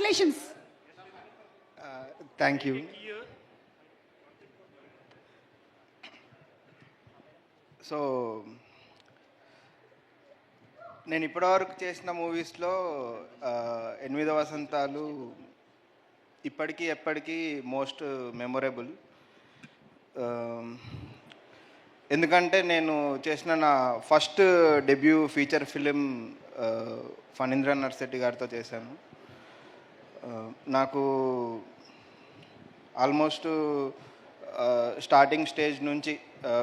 Congratulations. Thank you. So నేను ఇప్పటివరకు చేసిన మూవీస్లో 8 వసంతాలు ఇప్పటికీ ఎప్పటికీ మోస్ట్ మెమొరబుల్. ఎందుకంటే నేను చేసిన నా first debut feature film Phanindra Narsireddy గారితో చేశాను. నాకు ఆల్మోస్ట్ స్టార్టింగ్ స్టేజ్ నుంచి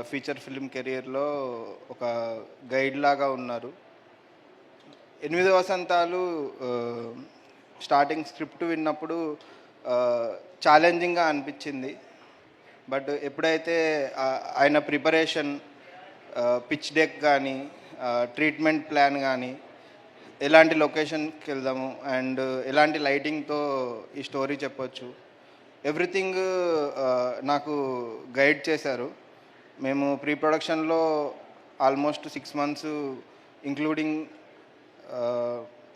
ఫీచర్ ఫిలిం కెరియర్లో ఒక గైడ్ లాగా ఉన్నారు. 8 వసంతాలు స్టార్టింగ్ స్క్రిప్ట్ విన్నప్పుడు ఛాలెంజింగ్గా అనిపించింది. బట్ ఎప్పుడైతే ఆయన ప్రిపరేషన్, పిచ్ డెక్ కానీ, ట్రీట్మెంట్ ప్లాన్ కానీ, ఎలాంటి లొకేషన్కి వెళ్దాము అండ్ ఎలాంటి లైటింగ్తో ఈ స్టోరీ చెప్పొచ్చు, ఎవ్రీథింగ్ నాకు గైడ్ చేశారు. మేము ప్రీ ప్రొడక్షన్లో ఆల్మోస్ట్ 6 months ఇంక్లూడింగ్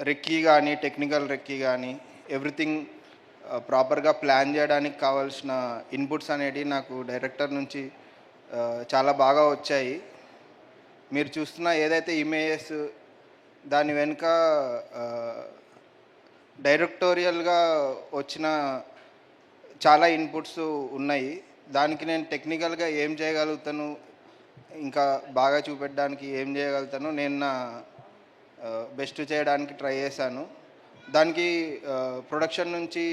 రెక్కీ కానీ, టెక్నికల్ రెక్కీ కానీ, ఎవ్రీథింగ్ ప్రాపర్గా ప్లాన్ చేయడానికి కావాల్సిన ఇన్పుట్స్ అనేటివి నాకు డైరెక్టర్ నుంచి చాలా బాగా వచ్చాయి. మీరు చూస్తున్న ఏదైతే ఇమేజెస్ దాని వెనుక డైరెక్టోరియల్గా వచ్చిన చాలా ఇన్పుట్స్ ఉన్నాయి. దానికి నేను టెక్నికల్గా ఏం చేయగలుగుతాను, ఇంకా బాగా చూపెట్టడానికి ఏం చేయగలుగుతాను, నేను నా బెస్ట్ చేయడానికి ట్రై చేశాను. దానికి ప్రొడక్షన్ నుంచి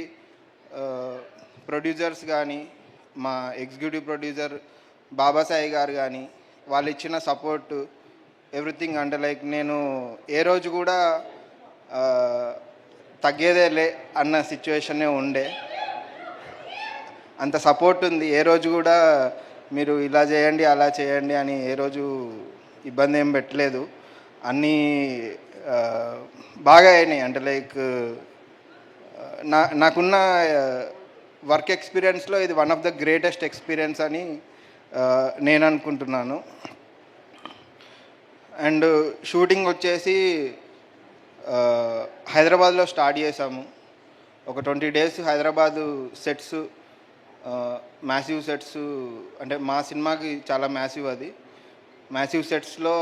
ప్రొడ్యూసర్స్ కానీ, మా ఎగ్జిక్యూటివ్ ప్రొడ్యూసర్ బాబాసాయి గారు కానీ, వాళ్ళు ఇచ్చిన సపోర్టు ఎవ్రీథింగ్. అంటే లైక్ నేను ఏ రోజు కూడా తగ్గేదేలే అన్న సిచ్యువేషనే ఉండే, అంత సపోర్ట్ ఉంది. ఏ రోజు కూడా మీరు ఇలా చేయండి అలా చేయండి అని ఏ రోజు ఇబ్బంది ఏం పెట్టలేదు. అన్నీ బాగా అయినాయి. అంటే లైక్ నాకున్న వర్క్ ఎక్స్పీరియన్స్లో ఇది one of the greatest experience అని నేను అనుకుంటున్నాను. అండ్ షూటింగ్ వచ్చేసి హైదరాబాద్లో స్టార్ట్ చేసాము. ఒక 20 days Hyderabad sets, massive sets, అంటే మా సినిమాకి చాలా మ్యాసివ్, అది మ్యాసివ్ సెట్స్లో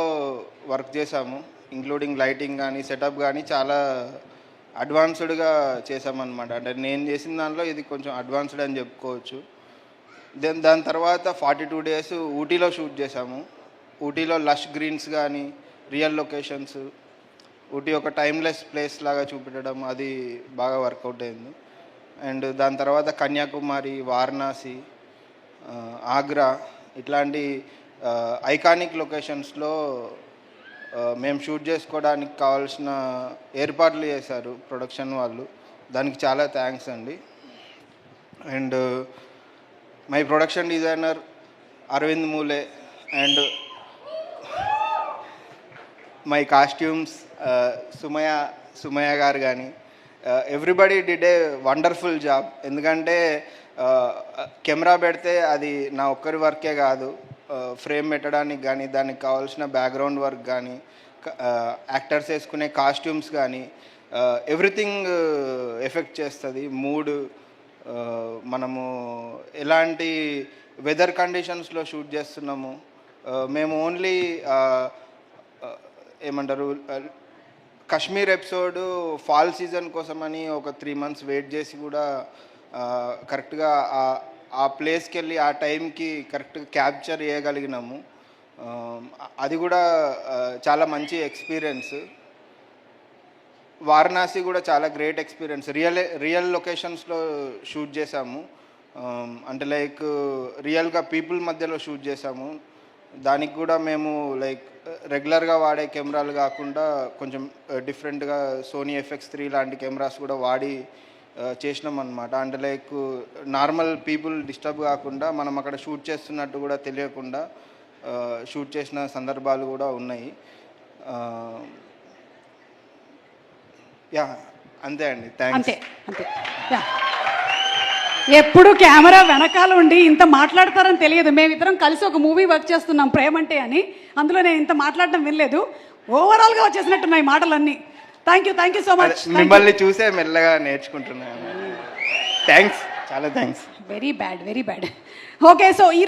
వర్క్ చేసాము. ఇంక్లూడింగ్ లైటింగ్ కానీ, సెటప్ కానీ చాలా అడ్వాన్స్డ్గా చేసామన్నమాట. అంటే నేను చేసిన దాంట్లో ఇది కొంచెం అడ్వాన్స్డ్ అని చెప్పుకోవచ్చు. దాని తర్వాత 42 days ఊటీలో షూట్ చేసాము. ఊటీలో లష్ గ్రీన్స్ కానీ, రియల్ లొకేషన్స్, ఊటీ ఒక టైమ్లెస్ ప్లేస్ లాగా చూపెట్టడం, అది బాగా వర్కౌట్ అయింది. అండ్ దాని తర్వాత కన్యాకుమారి, వారణాసి, ఆగ్రా, ఇట్లాంటి ఐకానిక్ లొకేషన్స్లో మేము షూట్ చేసుకోవడానికి కావాల్సిన ఏర్పాట్లు చేశారు ప్రొడక్షన్ వాళ్ళు. దానికి చాలా థ్యాంక్స్ అండి. And my production designer Aravind Moole and my costumes Sumaya గారు కానీ, everybody did a wonderful job. ఎందుకంటే కెమెరా పెడితే అది నా ఒక్కరి వర్కే కాదు, ఫ్రేమ్ పెట్టడానికి కానీ, దానికి కావాల్సిన బ్యాక్గ్రౌండ్ వర్క్ కానీ, యాక్టర్స్ వేసుకునే కాస్ట్యూమ్స్ కానీ, ఎవ్రీథింగ్ ఎఫెక్ట్ చేస్తుంది. మూడ్, మనము ఎలాంటి వెదర్ కండిషన్స్లో షూట్ చేస్తున్నాము, మేము ఓన్లీ ఏమంటారు కాశ్మీర్ ఎపిసోడ్ ఫాల్ సీజన్ కోసమని ఒక 3 months వెయిట్ చేసి కూడా కరెక్ట్గా ఆ ప్లేస్కి వెళ్ళి ఆ టైంకి కరెక్ట్గా క్యాప్చర్ చేయగలిగినాము. అది కూడా చాలా మంచి ఎక్స్పీరియన్స్. వారణాసి కూడా చాలా గ్రేట్ ఎక్స్పీరియన్స్. రియల్ లొకేషన్స్లో షూట్ చేసాము. అంటే లైక్ రియల్గా పీపుల్ మధ్యలో షూట్ చేసాము. దానికి కూడా మేము లైక్ రెగ్యులర్గా వాడే కెమెరాలు కాకుండా కొంచెం డిఫరెంట్గా సోనీ FX3 లాంటి కెమెరాస్ కూడా వాడి చేసినాం అన్నమాట. అంటే లైక్ నార్మల్ పీపుల్ డిస్టర్బ్ కాకుండా మనం అక్కడ షూట్ చేస్తున్నట్టు కూడా తెలియకుండా షూట్ చేసిన సందర్భాలు కూడా ఉన్నాయి. యా, అంతే అండి. థ్యాంక్స్. అంతే. ఎప్పుడు కెమెరా వెనకాల ఉండి ఇంత మాట్లాడతారని తెలియదు. మేమిద్దరం కలిసి ఒక మూవీ వర్క్ చేస్తున్నాం, ప్రేమంటే అని. అందులో నేను ఇంత మాట్లాడడం వినలేదు. ఓవరాల్గా వచ్చేసినట్టున్నాయి మాటలన్నీ. Thank you so much. మిమ్మల్ని చూసే మెల్లగా నేర్చుకుంటున్నాను. థ్యాంక్స్, చాలా thanks. Very bad. Okay, so ఈ